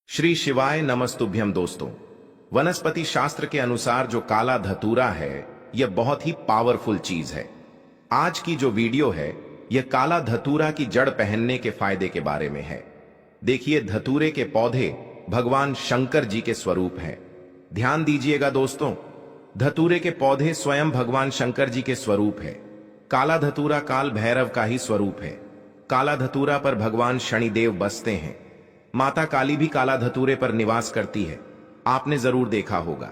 श्री शिवाय नमस्तुभ्यम। दोस्तों, वनस्पति शास्त्र के अनुसार जो काला धतूरा है यह बहुत ही पावरफुल चीज है। आज की जो वीडियो है यह काला धतूरा की जड़ पहनने के फायदे के बारे में है। देखिए, धतूरे के पौधे भगवान शंकर जी के स्वरूप हैं। ध्यान दीजिएगा दोस्तों, धतूरे के पौधे स्वयं भगवान शंकर जी के स्वरूप है। काला धतूरा काल भैरव का ही स्वरूप है। काला धतूरा पर भगवान शनिदेव बसते हैं। माता काली भी काला धतूरे पर निवास करती है। आपने जरूर देखा होगा,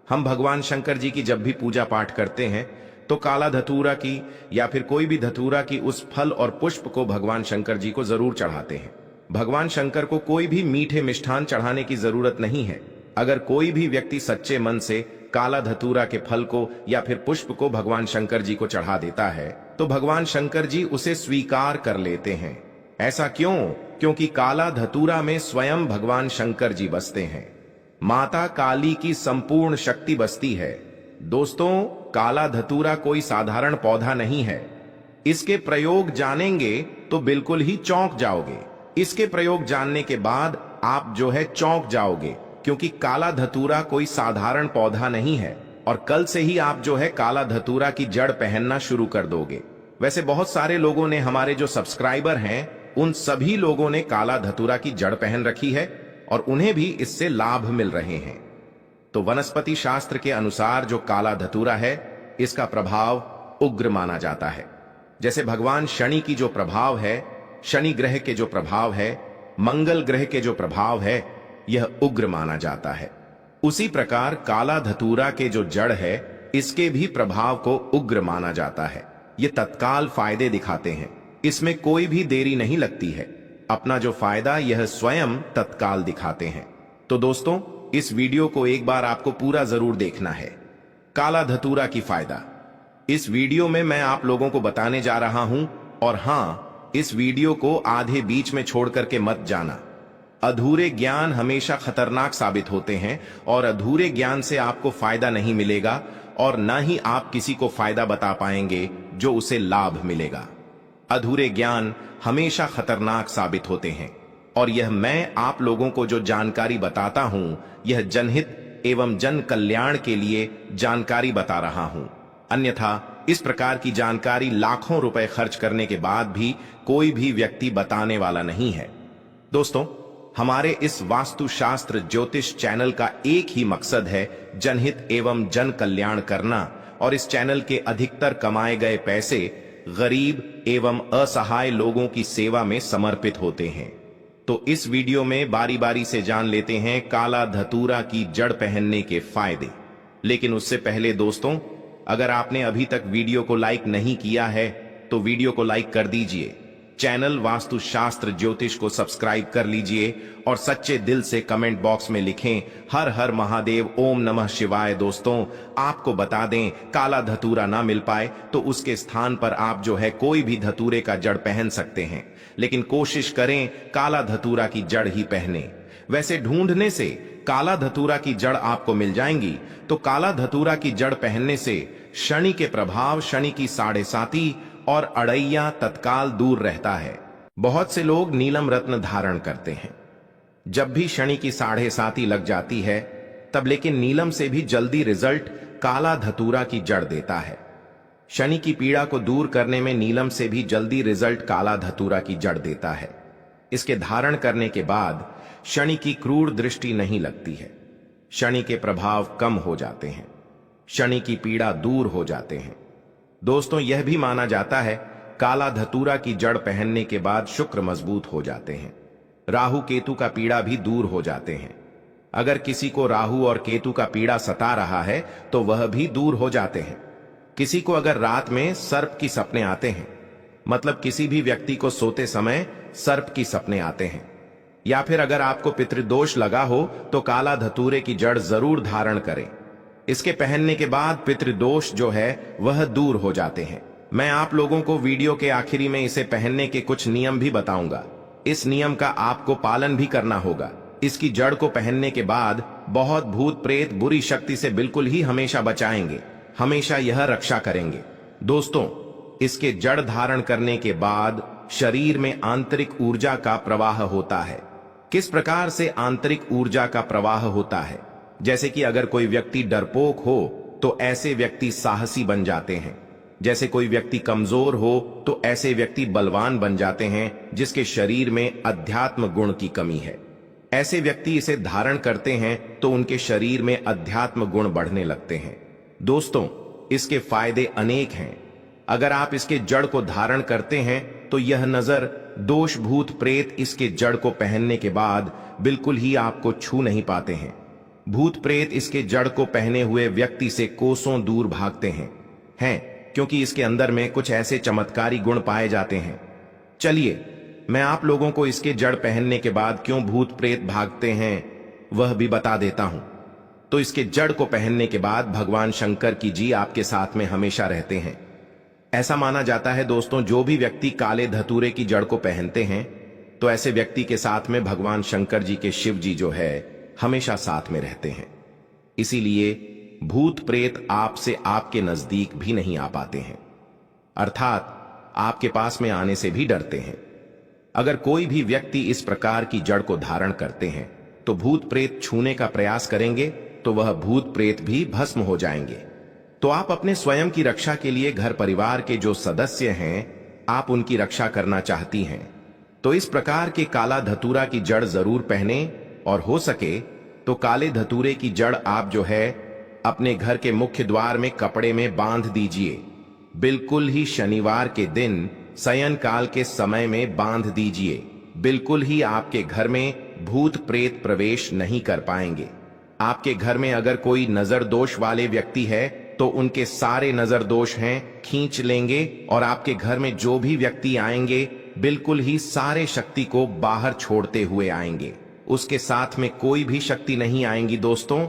हम भगवान शंकर जी की जब भी पूजा पाठ करते हैं तो काला धतूरा की या फिर कोई भी धतूरा की उस फल और पुष्प को भगवान शंकर जी को जरूर चढ़ाते हैं। भगवान शंकर को कोई भी मीठे मिष्ठान चढ़ाने की जरूरत नहीं है। अगर कोई भी व्यक्ति सच्चे मन से काला धतूरा के फल को या फिर पुष्प को भगवान शंकर जी को चढ़ा देता है तो भगवान शंकर जी उसे स्वीकार कर लेते हैं। ऐसा क्यों? क्योंकि काला धतूरा में स्वयं भगवान शंकर जी बसते हैं। माता काली की संपूर्ण शक्ति बसती है। दोस्तों, काला धतूरा कोई साधारण पौधा नहीं है। इसके प्रयोग जानेंगे तो बिल्कुल ही चौंक जाओगे। इसके प्रयोग जानने के बाद आप जो है चौंक जाओगे, क्योंकि काला धतूरा कोई साधारण पौधा नहीं है और कल से ही आप जो है काला धतूरा की जड़ पहनना शुरू कर दोगे। वैसे बहुत सारे लोगों ने, हमारे जो सब्सक्राइबर हैं, उन सभी लोगों ने काला धतूरा की जड़ पहन रखी है और उन्हें भी इससे लाभ मिल रहे हैं। तो वनस्पति शास्त्र के अनुसार जो काला धतूरा है इसका प्रभाव उग्र माना जाता है। जैसे भगवान शनि की जो प्रभाव है, शनि ग्रह के जो प्रभाव है, मंगल ग्रह के जो प्रभाव है, यह उग्र माना जाता है। उसी प्रकार काला धतूरा के जो जड़ है इसके भी प्रभाव को उग्र माना जाता है। ये तत्काल फायदे दिखाते हैं। इसमें कोई भी देरी नहीं लगती है। अपना जो फायदा यह स्वयं तत्काल दिखाते हैं। तो दोस्तों, इस वीडियो को एक बार आपको पूरा जरूर देखना है। काला धतूरा की फायदा इस वीडियो में मैं आप लोगों को बताने जा रहा हूं। और हां, इस वीडियो को आधे बीच में छोड़ करके मत जाना। अधूरे ज्ञान हमेशा खतरनाक साबित होते हैं और अधूरे ज्ञान से आपको फायदा नहीं मिलेगा और ना ही आप किसी को फायदा बता पाएंगे जो उसे लाभ मिलेगा। अधूरे ज्ञान हमेशा खतरनाक साबित होते हैं और यह मैं आप लोगों को जो जानकारी बताता हूं यह जनहित एवं जन कल्याण के लिए जानकारी बता रहा हूं। अन्यथा इस प्रकार की जानकारी लाखों रुपए खर्च करने के बाद भी कोई भी व्यक्ति बताने वाला नहीं है। दोस्तों, हमारे इस वास्तुशास्त्र ज्योतिष चैनल का एक ही मकसद है जनहित एवं जन कल्याण करना, और इस चैनल के अधिकतर कमाए गए पैसे गरीब एवं असहाय लोगों की सेवा में समर्पित होते हैं। तो इस वीडियो में बारी बारी से जान लेते हैं काला धतूरा की जड़ पहनने के फायदे। लेकिन उससे पहले दोस्तों, अगर आपने अभी तक वीडियो को लाइक नहीं किया है तो वीडियो को लाइक कर दीजिए, चैनल वास्तुशास्त्र ज्योतिष को सब्सक्राइब कर लीजिए और सच्चे दिल से कमेंट बॉक्स में लिखें हर हर महादेव, ओम नमः शिवाय। दोस्तों, आपको बता दें, काला धतूरा ना मिल पाए तो उसके स्थान पर आप जो है कोई भी धतूरे का जड़ पहन सकते हैं, लेकिन कोशिश करें काला धतूरा की जड़ ही पहने। वैसे ढूंढने से काला धतूरा की जड़ आपको मिल जाएंगी। तो काला धतूरा की जड़ पहनने से शनि के प्रभाव, शनि की साढ़े साती और अड़ैया तत्काल दूर रहता है। बहुत से लोग नीलम रत्न धारण करते हैं जब भी शनि की साढ़े साती लग जाती है तब, लेकिन नीलम से भी जल्दी रिजल्ट काला धतूरा की जड़ देता है। शनि की पीड़ा को दूर करने में नीलम से भी जल्दी रिजल्ट काला धतूरा की जड़ देता है। इसके धारण करने के बाद शनि की क्रूर दृष्टि नहीं लगती है, शनि के प्रभाव कम हो जाते हैं, शनि की पीड़ा दूर हो जाते हैं। दोस्तों, यह भी माना जाता है काला धतूरा की जड़ पहनने के बाद शुक्र मजबूत हो जाते हैं, राहु केतु का पीड़ा भी दूर हो जाते हैं। अगर किसी को राहु और केतु का पीड़ा सता रहा है तो वह भी दूर हो जाते हैं। किसी को अगर रात में सर्प की सपने आते हैं, मतलब किसी भी व्यक्ति को सोते समय सर्प की सपने आते हैं, या फिर अगर आपको पितृदोष लगा हो तो काला धतूरे की जड़ जरूर धारण करें। इसके पहनने के बाद पितृदोष जो है वह दूर हो जाते हैं। मैं आप लोगों को वीडियो के आखिरी में इसे पहनने के कुछ नियम भी बताऊंगा। इस नियम का आपको पालन भी करना होगा। इसकी जड़ को पहनने के बाद बहुत भूत प्रेत बुरी शक्ति से बिल्कुल ही हमेशा बचाएंगे, हमेशा यह रक्षा करेंगे। दोस्तों, इसके जड़ धारण करने के बाद शरीर में आंतरिक ऊर्जा का प्रवाह होता है। किस प्रकार से आंतरिक ऊर्जा का प्रवाह होता है। जैसे कि अगर कोई व्यक्ति डरपोक हो तो ऐसे व्यक्ति साहसी बन जाते हैं। जैसे कोई व्यक्ति कमजोर हो तो ऐसे व्यक्ति बलवान बन जाते हैं जिसके शरीर में अध्यात्म गुण की कमी है। ऐसे व्यक्ति इसे धारण करते हैं तो उनके शरीर में अध्यात्म गुण बढ़ने लगते हैं। दोस्तों, इसके फायदे अनेक हैं। अगर आप इसके जड़ को धारण करते हैं तो यह नजर, दोष, भूत प्रेत इसके जड़ को पहनने के बाद बिल्कुल ही आपको छू नहीं पाते हैं। भूत प्रेत इसके जड़ को पहने हुए व्यक्ति से कोसों दूर भागते हैं क्योंकि इसके अंदर में कुछ ऐसे चमत्कारी गुण पाए जाते हैं। चलिए मैं आप लोगों को इसके जड़ पहनने के बाद क्यों भूत प्रेत भागते हैं वह भी बता देता हूं। तो इसके जड़ को पहनने के बाद भगवान शंकर की जी आपके साथ में हमेशा रहते हैं। ऐसा माना जाता है दोस्तों, जो भी व्यक्ति काले धतूरे की जड़ को पहनते हैं तो ऐसे व्यक्ति के साथ में भगवान शंकर जी के शिव जी जो है हमेशा साथ में रहते हैं। इसीलिए भूत प्रेत आपसे आपके नजदीक भी नहीं आ पाते हैं, अर्थात आपके पास में आने से भी डरते हैं। अगर कोई भी व्यक्ति इस प्रकार की जड़ को धारण करते हैं तो भूत प्रेत छूने का प्रयास करेंगे तो वह भूत प्रेत भी भस्म हो जाएंगे। तो आप अपने स्वयं की रक्षा के लिए घर परिवार के जो सदस्य हैं, आप उनकी रक्षा करना चाहती हैं तो इस प्रकार के काला धतूरा की जड़ जरूर पहने, और हो सके तो काले धतूरे की जड़ आप जो है अपने घर के मुख्य द्वार में कपड़े में बांध दीजिए। बिल्कुल ही शनिवार के दिन शयन काल के समय में बांध दीजिए। बिल्कुल ही आपके घर में भूत प्रेत प्रवेश नहीं कर पाएंगे। आपके घर में अगर कोई नजर दोष वाले व्यक्ति है तो उनके सारे नजर दोष हैं खींच लेंगे, और आपके घर में जो भी व्यक्ति आएंगे बिल्कुल ही सारे शक्ति को बाहर छोड़ते हुए आएंगे। उसके साथ में कोई भी शक्ति नहीं आएंगी। दोस्तों,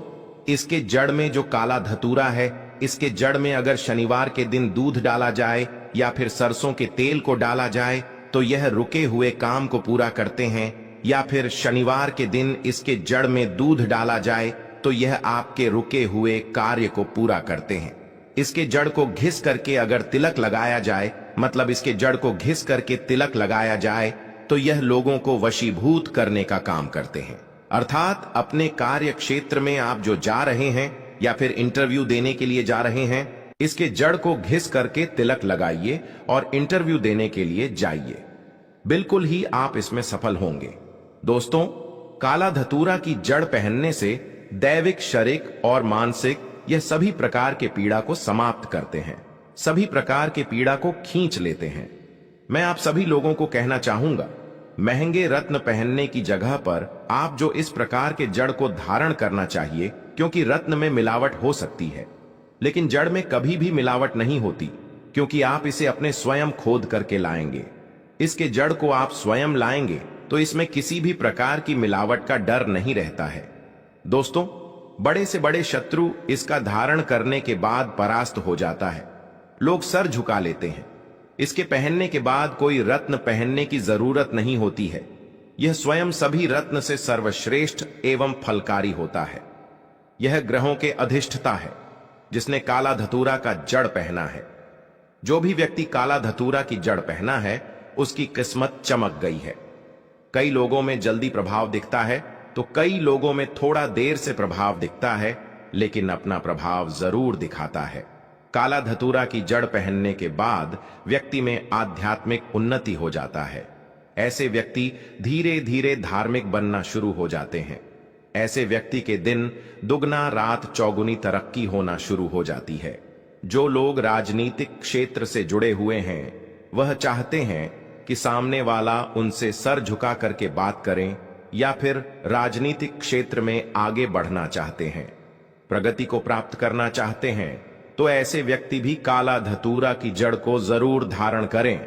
इसके जड़ में जो काला धतूरा है, इसके जड़ में अगर शनिवार के दिन दूध डाला जाए या फिर सरसों के तेल को डाला जाए तो यह रुके हुए काम को पूरा करते हैं, या फिर शनिवार के दिन इसके जड़ में दूध डाला जाए तो यह आपके रुके हुए कार्य को पूरा करते हैं। इसके जड़ को घिस करके अगर तिलक लगाया जाए, मतलब इसके जड़ को घिस करके तिलक लगाया जाए तो यह लोगों को वशीभूत करने का काम करते हैं। अर्थात अपने कार्य क्षेत्र में आप जो जा रहे हैं या फिर इंटरव्यू देने के लिए जा रहे हैं, इसके जड़ को घिस करके तिलक लगाइए और इंटरव्यू देने के लिए जाइए। बिल्कुल ही आप इसमें सफल होंगे। दोस्तों, काला धतूरा की जड़ पहनने से दैविक, शारीरिक और मानसिक यह सभी प्रकार के पीड़ा को समाप्त करते हैं, सभी प्रकार के पीड़ा को खींच लेते हैं। मैं आप सभी लोगों को कहना चाहूंगा, महंगे रत्न पहनने की जगह पर आप जो इस प्रकार के जड़ को धारण करना चाहिए, क्योंकि रत्न में मिलावट हो सकती है लेकिन जड़ में कभी भी मिलावट नहीं होती, क्योंकि आप इसे अपने स्वयं खोद करके लाएंगे। इसके जड़ को आप स्वयं लाएंगे तो इसमें किसी भी प्रकार की मिलावट का डर नहीं रहता है। दोस्तों, बड़े से बड़े शत्रु इसका धारण करने के बाद परास्त हो जाता है। लोग सर झुका लेते हैं। इसके पहनने के बाद कोई रत्न पहनने की जरूरत नहीं होती है। यह स्वयं सभी रत्न से सर्वश्रेष्ठ एवं फलकारी होता है। यह ग्रहों के अधिष्ठता है जिसने काला धतूरा का जड़ पहना है। जो भी व्यक्ति काला धतूरा की जड़ पहना है उसकी किस्मत चमक गई है। कई लोगों में जल्दी प्रभाव दिखता है तो कई लोगों में थोड़ा देर से प्रभाव दिखता है, लेकिन अपना प्रभाव जरूर दिखाता है। काला धतूरा की जड़ पहनने के बाद व्यक्ति में आध्यात्मिक उन्नति हो जाता है। ऐसे व्यक्ति धीरे धीरे धार्मिक बनना शुरू हो जाते हैं। ऐसे व्यक्ति के दिन दुगना रात चौगुनी तरक्की होना शुरू हो जाती है। जो लोग राजनीतिक क्षेत्र से जुड़े हुए हैं वह चाहते हैं कि सामने वाला उनसे सर झुका करके बात करें, या फिर राजनीतिक क्षेत्र में आगे बढ़ना चाहते हैं, प्रगति को प्राप्त करना चाहते हैं, तो ऐसे व्यक्ति भी काला धतूरा की जड़ को जरूर धारण करें।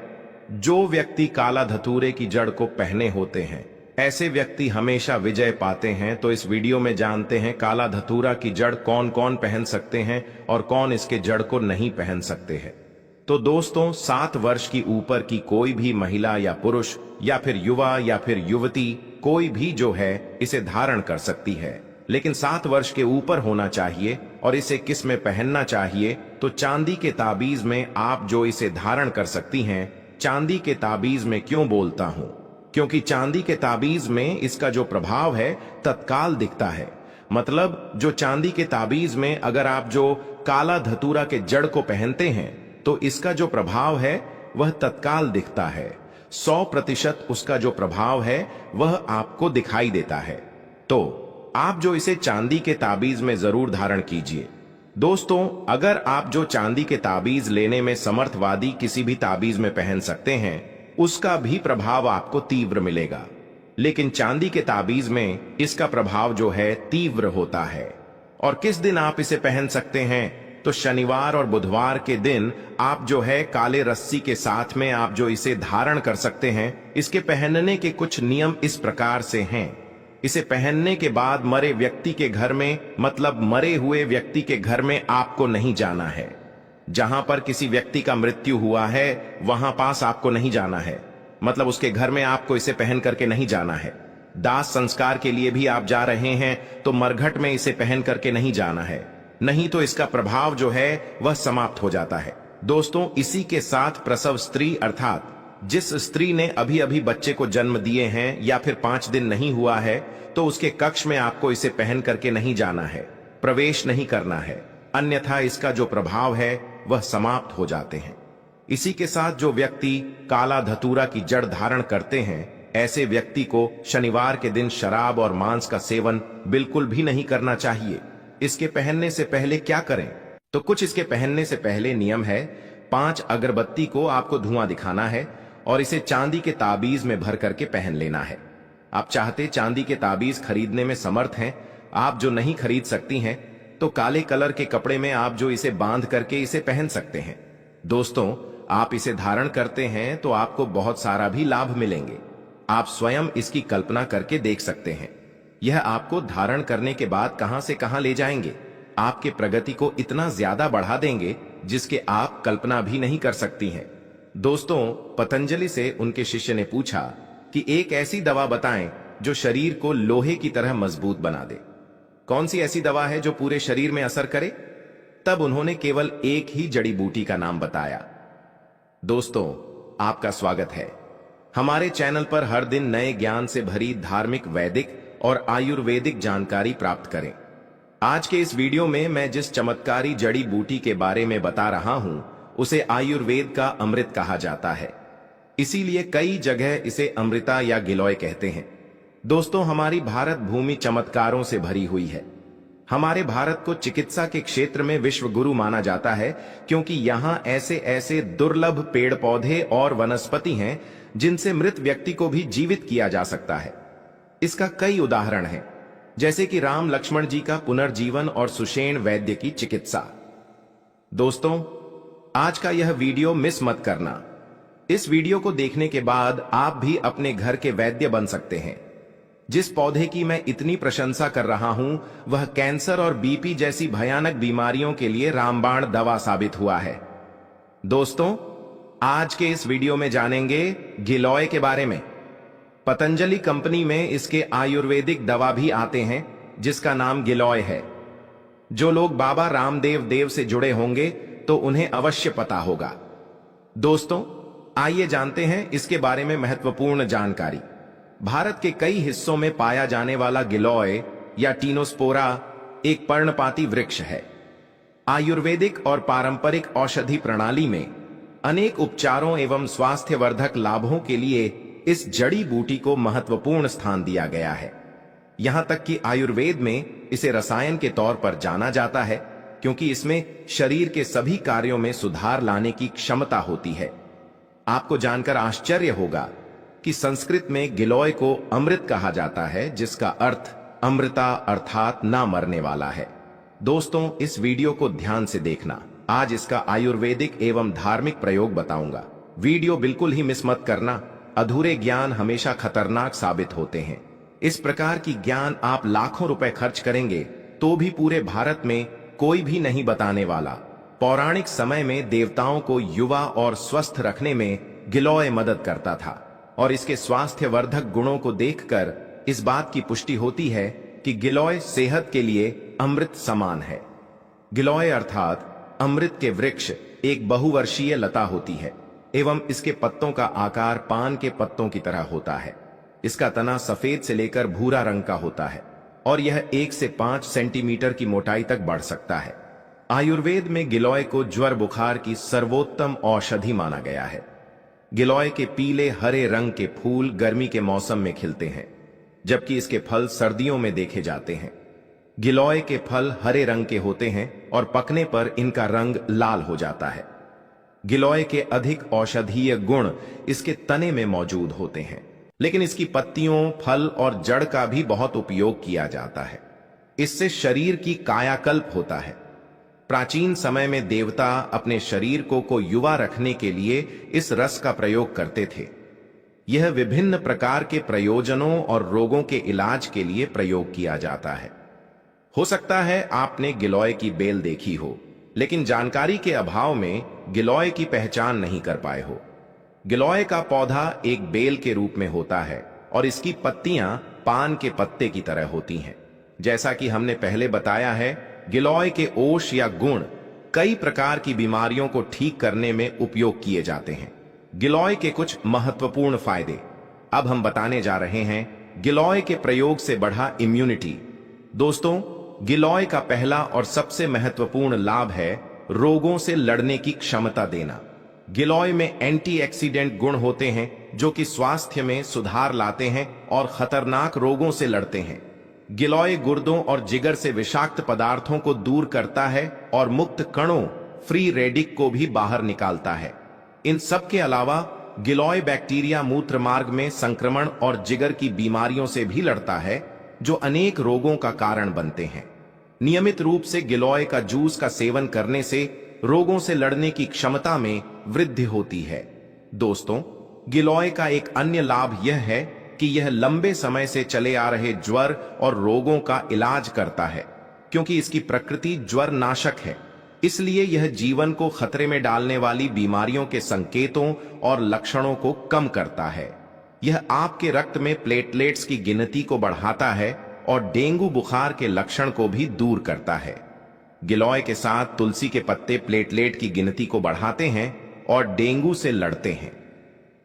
जो व्यक्ति काला धतूरे की जड़ को पहने होते हैं ऐसे व्यक्ति हमेशा विजय पाते हैं। तो इस वीडियो में जानते हैं काला धतूरा की जड़ कौन कौन पहन सकते हैं और कौन इसके जड़ को नहीं पहन सकते हैं। तो दोस्तों, 7 वर्ष की ऊपर की कोई भी महिला या पुरुष या फिर युवा या फिर युवती कोई भी जो है इसे धारण कर सकती है, लेकिन 7 वर्ष के ऊपर होना चाहिए। और इसे किस में पहनना चाहिए? तो चांदी के ताबीज में आप जो इसे धारण कर सकती हैं। चांदी के ताबीज में क्यों बोलता हूं? क्योंकि चांदी के ताबीज में इसका जो प्रभाव है तत्काल दिखता है। मतलब जो चांदी के ताबीज में अगर आप जो काला धतूरा के जड़ को पहनते हैं तो इसका जो प्रभाव है वह तत्काल दिखता है। 100% उसका जो प्रभाव है वह आपको दिखाई देता है। तो आप जो इसे चांदी के ताबीज में जरूर धारण कीजिए। दोस्तों, अगर आप जो चांदी के ताबीज लेने में समर्थवादी किसी भी ताबीज में पहन सकते हैं, उसका भी प्रभाव आपको तीव्र मिलेगा। लेकिन चांदी के ताबीज में इसका प्रभाव जो है तीव्र होता है। और किस दिन आप इसे पहन सकते हैं? तो शनिवार और बुधवार के दिन आप जो है काले रस्सी के साथ में आप जो इसे धारण कर सकते हैं। इसके पहनने के कुछ नियम इस प्रकार से हैं। इसे पहनने के बाद मरे व्यक्ति के घर में, मतलब मरे हुए व्यक्ति के घर में आपको नहीं जाना है। जहां पर किसी व्यक्ति का मृत्यु हुआ है वहां पास आपको नहीं जाना है, मतलब उसके घर में आपको इसे पहन करके नहीं जाना है। दाह संस्कार के लिए भी आप जा रहे हैं तो मरघट में इसे पहन करके नहीं जाना है, नहीं तो इसका प्रभाव जो है वह समाप्त हो जाता है। दोस्तों, इसी के साथ प्रसव स्त्री अर्थात जिस स्त्री ने अभी अभी बच्चे को जन्म दिए हैं या फिर 5 दिन नहीं हुआ है तो उसके कक्ष में आपको इसे पहन करके नहीं जाना है, प्रवेश नहीं करना है, अन्यथा इसका जो प्रभाव है वह समाप्त हो जाते हैं। इसी के साथ जो व्यक्ति काला धतूरा की जड़ धारण करते हैं, ऐसे व्यक्ति को शनिवार के दिन शराब और मांस का सेवन बिल्कुल भी नहीं करना चाहिए। इसके पहनने से पहले क्या करें? तो कुछ इसके पहनने से पहले नियम है। 5 अगरबत्ती को आपको धुआं दिखाना है और इसे चांदी के ताबीज में भर करके पहन लेना है। आप चाहते चांदी के ताबीज खरीदने में समर्थ हैं, आप जो नहीं खरीद सकती हैं तो काले कलर के कपड़े में आप जो इसे बांध करके इसे पहन सकते हैं। दोस्तों, आप इसे धारण करते हैं तो आपको बहुत सारा भी लाभ मिलेंगे। आप स्वयं इसकी कल्पना करके देख सकते हैं। यह आपको धारण करने के बाद कहां से कहां ले जाएंगे, आपके प्रगति को इतना ज्यादा बढ़ा देंगे जिसके आप कल्पना भी नहीं कर सकती हैं। दोस्तों, पतंजलि से उनके शिष्य ने पूछा कि एक ऐसी दवा बताएं जो शरीर को लोहे की तरह मजबूत बना दे। कौन सी ऐसी दवा है जो पूरे शरीर में असर करे? तब उन्होंने केवल एक ही जड़ी बूटी का नाम बताया। दोस्तों, आपका स्वागत है। हमारे चैनल पर हर दिन नए ज्ञान से भरी धार्मिक, वैदिक और आयुर्वेदिक जानकारी प्राप्त करें। आज के इस वीडियो में मैं जिस चमत्कारी जड़ी बूटी के बारे में बता रहा हूं उसे आयुर्वेद का अमृत कहा जाता है। इसीलिए कई जगह इसे अमृता या गिलोय कहते हैं। दोस्तों, हमारी भारत भूमि चमत्कारों से भरी हुई है। हमारे भारत को चिकित्सा के क्षेत्र में विश्व गुरु माना जाता है क्योंकि यहां ऐसे ऐसे दुर्लभ पेड़ पौधे और वनस्पति हैं जिनसे मृत व्यक्ति को भी जीवित किया जा सकता है। इसका कई उदाहरण हैं, जैसे कि राम लक्ष्मण जी का पुनर्जीवन और सुषेण वैद्य की चिकित्सा। दोस्तों, आज का यह वीडियो मिस मत करना। इस वीडियो को देखने के बाद आप भी अपने घर के वैद्य बन सकते हैं। जिस पौधे की मैं इतनी प्रशंसा कर रहा हूं वह कैंसर और बीपी जैसी भयानक बीमारियों के लिए रामबाण दवा साबित हुआ है। दोस्तों, आज के इस वीडियो में जानेंगे गिलोय के बारे में। पतंजलि कंपनी में इसके आयुर्वेदिक दवा भी आते हैं जिसका नाम गिलोय है। जो लोग बाबा रामदेव देव से जुड़े होंगे तो उन्हें अवश्य पता होगा। दोस्तों, आइए जानते हैं इसके बारे में महत्वपूर्ण जानकारी। भारत के कई हिस्सों में पाया जाने वाला गिलोय या टीनोस्पोरा एक पर्णपाती वृक्ष है। आयुर्वेदिक और पारंपरिक औषधि प्रणाली में अनेक उपचारों एवं स्वास्थ्यवर्धक लाभों के लिए इस जड़ी बूटी को महत्वपूर्ण स्थान दिया गया है। यहां तक कि आयुर्वेद में इसे रसायन के तौर पर जाना जाता है क्योंकि इसमें शरीर के सभी कार्यों में सुधार लाने की क्षमता होती है। आपको जानकर आश्चर्य होगा कि संस्कृत में गिलोय को अमृत कहा जाता है, जिसका अर्थ अमृता अर्थात ना मरने वाला है। दोस्तों, इस वीडियो को ध्यान से देखना। आज इसका आयुर्वेदिक एवं धार्मिक प्रयोग बताऊंगा। वीडियो बिल्कुल ही मिस मत करना। अधूरे ज्ञान हमेशा खतरनाक साबित होते हैं। इस प्रकार की ज्ञान आप लाखों रुपए खर्च करेंगे तो भी पूरे भारत में कोई भी नहीं बताने वाला। पौराणिक समय में देवताओं को युवा और स्वस्थ रखने में गिलोय मदद करता था और इसके स्वास्थ्यवर्धक गुणों को देखकर इस बात की पुष्टि होती है कि गिलोय सेहत के लिए अमृत समान है। गिलोय अर्थात अमृत के वृक्ष एक बहुवर्षीय लता होती है एवं इसके पत्तों का आकार पान के पत्तों की तरह होता है। इसका तना सफेद से लेकर भूरा रंग का होता है और यह 1 से 5 सेंटीमीटर की मोटाई तक बढ़ सकता है। आयुर्वेद में गिलोय को ज्वर बुखार की सर्वोत्तम औषधि माना गया है। गिलोय के पीले हरे रंग के फूल गर्मी के मौसम में खिलते हैं, जबकि इसके फल सर्दियों में देखे जाते हैं। गिलोय के फल हरे रंग के होते हैं और पकने पर इनका रंग लाल हो जाता है। गिलोय के अधिक औषधीय गुण इसके तने में मौजूद होते हैं, लेकिन इसकी पत्तियों, फल और जड़ का भी बहुत उपयोग किया जाता है। इससे शरीर की कायाकल्प होता है। प्राचीन समय में देवता अपने शरीर को युवा रखने के लिए इस रस का प्रयोग करते थे। यह विभिन्न प्रकार के प्रयोजनों और रोगों के इलाज के लिए प्रयोग किया जाता है। हो सकता है आपने गिलोय की बेल देखी हो, लेकिन जानकारी के अभाव में गिलोय की पहचान नहीं कर पाए हो। गिलोय का पौधा एक बेल के रूप में होता है और इसकी पत्तियां पान के पत्ते की तरह होती हैं। जैसा कि हमने पहले बताया है, गिलोय के ओष या गुण कई प्रकार की बीमारियों को ठीक करने में उपयोग किए जाते हैं। गिलोय के कुछ महत्वपूर्ण फायदे अब हम बताने जा रहे हैं। गिलोय के प्रयोग से बढ़ा इम्यूनिटी। दोस्तों, गिलोय का पहला और सबसे महत्वपूर्ण लाभ है रोगों से लड़ने की क्षमता देना। गिलोय में एंटीऑक्सीडेंट गुण होते हैं जो कि स्वास्थ्य में सुधार लाते हैं और खतरनाक रोगों से लड़ते हैं। गिलोय गुर्दों और जिगर से विषाक्त पदार्थों को दूर करता है और मुक्त कणों, फ्री रेडिक को भी बाहर निकालता है। इन सब के अलावा गिलोय बैक्टीरिया मूत्र मार्ग में संक्रमण और जिगर की बीमारियों से भी लड़ता है, जो अनेक रोगों का कारण बनते हैं। नियमित रूप से गिलोय का जूस का सेवन करने से रोगों से लड़ने की क्षमता में वृद्धि होती है। दोस्तों, गिलोय का एक अन्य लाभ यह है कि यह लंबे समय से चले आ रहे ज्वर और रोगों का इलाज करता है। क्योंकि इसकी प्रकृति ज्वर नाशक है, इसलिए यह जीवन को खतरे में डालने वाली बीमारियों के संकेतों और लक्षणों को कम करता है। यह आपके रक्त में प्लेटलेट्स की गिनती को बढ़ाता है और डेंगू बुखार के लक्षण को भी दूर करता है। गिलोय के साथ तुलसी के पत्ते प्लेटलेट की गिनती को बढ़ाते हैं और डेंगू से लड़ते हैं।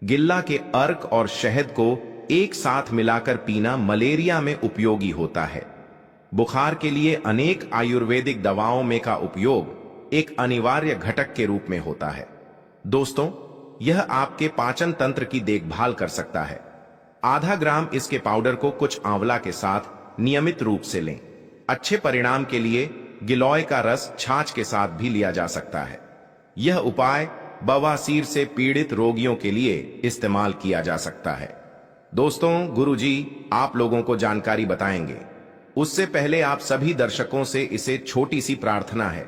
गिल्ला के अर्क और शहद को एक साथ मिलाकर पीना मलेरिया में उपयोगी होता है। बुखार के लिए अनेक आयुर्वेदिक दवाओं में का उपयोग एक अनिवार्य घटक के रूप में होता है। दोस्तों, यह आपके पाचन तंत्र की देखभाल कर सकता है। आधा ग्राम इसके पाउडर को कुछ आंवला के साथ नियमित रूप से लें। अच्छे परिणाम के लिए गिलोय का रस छाछ के साथ भी लिया जा सकता है। यह उपाय बवासीर से पीड़ित रोगियों के लिए इस्तेमाल किया जा सकता है। दोस्तों, गुरुजी आप लोगों को जानकारी बताएंगे, उससे पहले आप सभी दर्शकों से इसे छोटी सी प्रार्थना है।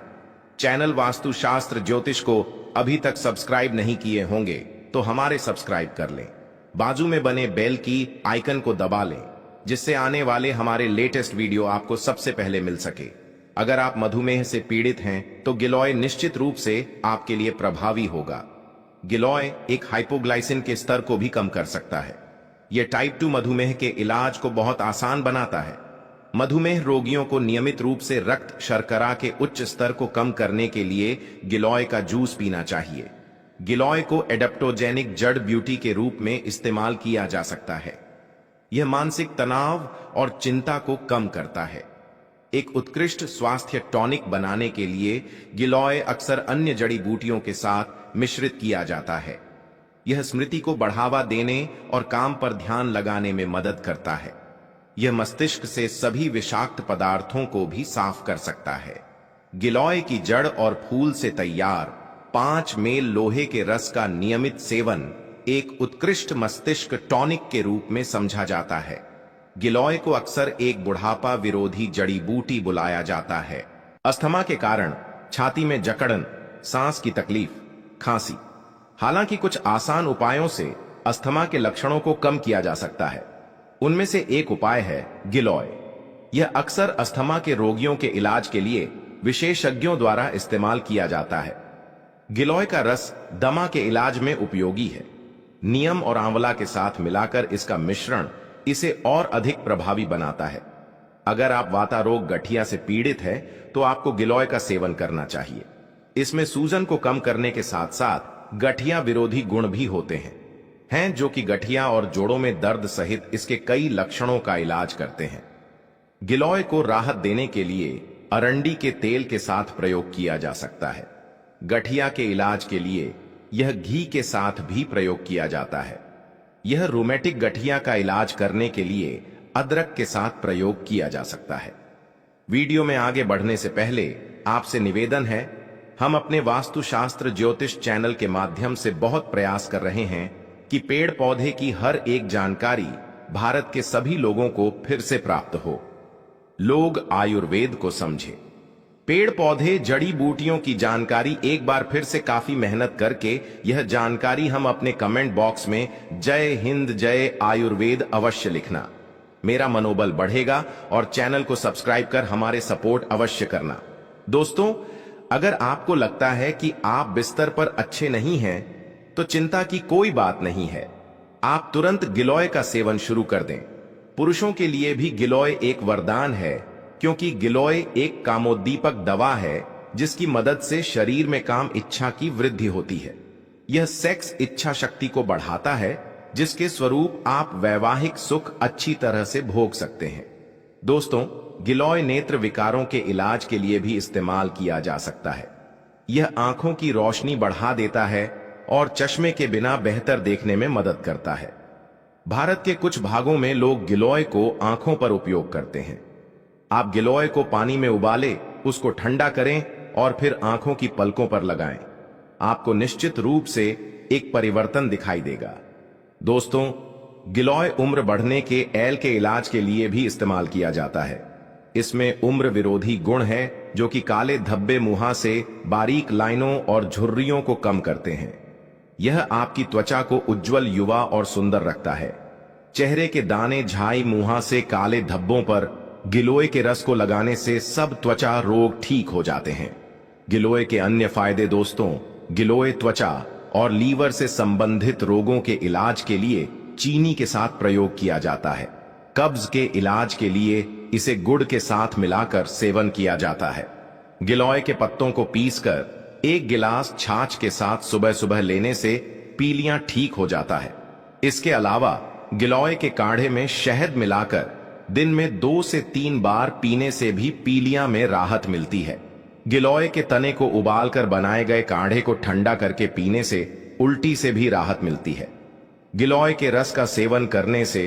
चैनल वास्तुशास्त्र ज्योतिष को अभी तक सब्सक्राइब नहीं किए होंगे तो हमारे सब्सक्राइब कर लें। बाजू में बने बेल की आइकन को दबा लें, जिससे आने वाले हमारे लेटेस्ट वीडियो आपको सबसे पहले मिल सके। अगर आप मधुमेह से पीड़ित हैं तो गिलोय निश्चित रूप से आपके लिए प्रभावी होगा। गिलोय एक हाइपोग्लाइसिन के स्तर को भी कम कर सकता है। यह टाइप 2 मधुमेह के इलाज को बहुत आसान बनाता है। मधुमेह रोगियों को नियमित रूप से रक्त शर्करा के उच्च स्तर को कम करने के लिए गिलोय का जूस पीना चाहिए। गिलोय को एडेप्टोजेनिक जड़ ब्यूटी के रूप में इस्तेमाल किया जा सकता है। यह मानसिक तनाव और चिंता को कम करता है। एक उत्कृष्ट स्वास्थ्य टॉनिक बनाने के लिए गिलोय अक्सर अन्य जड़ी बूटियों के साथ मिश्रित किया जाता है। यह स्मृति को बढ़ावा देने और काम पर ध्यान लगाने में मदद करता है। यह मस्तिष्क से सभी विषाक्त पदार्थों को भी साफ कर सकता है। गिलोय की जड़ और फूल से तैयार 5 मेल लोहे के रस का नियमित सेवन एक उत्कृष्ट मस्तिष्क टॉनिक के रूप में समझा जाता है। गिलोय को अक्सर एक बुढ़ापा विरोधी जड़ी बूटी बुलाया जाता है। अस्थमा के कारण छाती में जकड़न, सांस की तकलीफ, खांसी। हालांकि कुछ आसान उपायों से अस्थमा के लक्षणों को कम किया जा सकता है। उनमें से एक उपाय है गिलोय। यह अक्सर अस्थमा के रोगियों के इलाज के लिए विशेषज्ञों द्वारा इस्तेमाल किया जाता है। गिलोय का रस दमा के इलाज में उपयोगी है। नीम और आंवला के साथ मिलाकर इसका मिश्रण इसे और अधिक प्रभावी बनाता है। अगर आप वातारोग गठिया से पीड़ित हैं, तो आपको गिलोय का सेवन करना चाहिए। इसमें सूजन को कम करने के साथ साथ गठिया विरोधी गुण भी होते हैं। हैं जो कि गठिया और जोड़ों में दर्द सहित इसके कई लक्षणों का इलाज करते हैं। गिलोय को राहत देने के लिए अरंडी के तेल के साथ प्रयोग किया जा सकता है। गठिया के इलाज के लिए यह घी के साथ भी प्रयोग किया जाता है। यह रूमेटिक गठिया का इलाज करने के लिए अदरक के साथ प्रयोग किया जा सकता है। वीडियो में आगे बढ़ने से पहले आपसे निवेदन है, हम अपने वास्तुशास्त्र ज्योतिष चैनल के माध्यम से बहुत प्रयास कर रहे हैं कि पेड़ पौधे की हर एक जानकारी भारत के सभी लोगों को फिर से प्राप्त हो। लोग आयुर्वेद को समझे। पेड़ पौधे जड़ी बूटियों की जानकारी एक बार फिर से काफी मेहनत करके यह जानकारी हम अपने कमेंट बॉक्स में जय हिंद जय आयुर्वेद अवश्य लिखना। मेरा मनोबल बढ़ेगा और चैनल को सब्सक्राइब कर हमारे सपोर्ट अवश्य करना। दोस्तों, अगर आपको लगता है कि आप बिस्तर पर अच्छे नहीं हैं, तो चिंता की कोई बात नहीं है। आप तुरंत गिलोय का सेवन शुरू कर दें। पुरुषों के लिए भी गिलोय एक वरदान है, क्योंकि गिलोय एक कामोद्दीपक दवा है जिसकी मदद से शरीर में काम इच्छा की वृद्धि होती है। यह सेक्स इच्छा शक्ति को बढ़ाता है, जिसके स्वरूप आप वैवाहिक सुख अच्छी तरह से भोग सकते हैं। दोस्तों, गिलोय नेत्र विकारों के इलाज के लिए भी इस्तेमाल किया जा सकता है। यह आंखों की रोशनी बढ़ा देता है और चश्मे के बिना बेहतर देखने में मदद करता है। भारत के कुछ भागों में लोग गिलोय को आंखों पर उपयोग करते हैं। आप गिलोय को पानी में उबालें, उसको ठंडा करें और फिर आंखों की पलकों पर लगाएं। आपको निश्चित रूप से एक परिवर्तन दिखाई देगा। दोस्तों, गिलोय उम्र बढ़ने के ऐल के इलाज के लिए भी इस्तेमाल किया जाता है। इसमें उम्र विरोधी गुण है जो कि काले धब्बे मुहासे, बारीक लाइनों और झुर्रियों को कम करते हैं। यह आपकी त्वचा को उज्जवल, युवा और सुंदर रखता है। चेहरे के दाने, झाई, मुहासे, काले धब्बों पर गिलोय के रस को लगाने से सब त्वचा रोग ठीक हो जाते हैं। गिलोय के अन्य फायदे दोस्तों, गिलोय त्वचा और लीवर से संबंधित रोगों के इलाज के लिए चीनी के साथ प्रयोग किया जाता है। कब्ज के इलाज के लिए इसे गुड़ के साथ मिलाकर सेवन किया जाता है। गिलोय के पत्तों को पीसकर 1 गिलास छाछ के साथ सुबह सुबह लेने से पीलियां ठीक हो जाता है। इसके अलावा गिलोय के काढ़े में शहद मिलाकर दिन में 2 से 3 बार पीने से भी पीलियां में राहत मिलती है। गिलोय के तने को उबालकर बनाए गए काढ़े को ठंडा करके पीने से उल्टी से भी राहत मिलती है। गिलोय के रस का सेवन करने से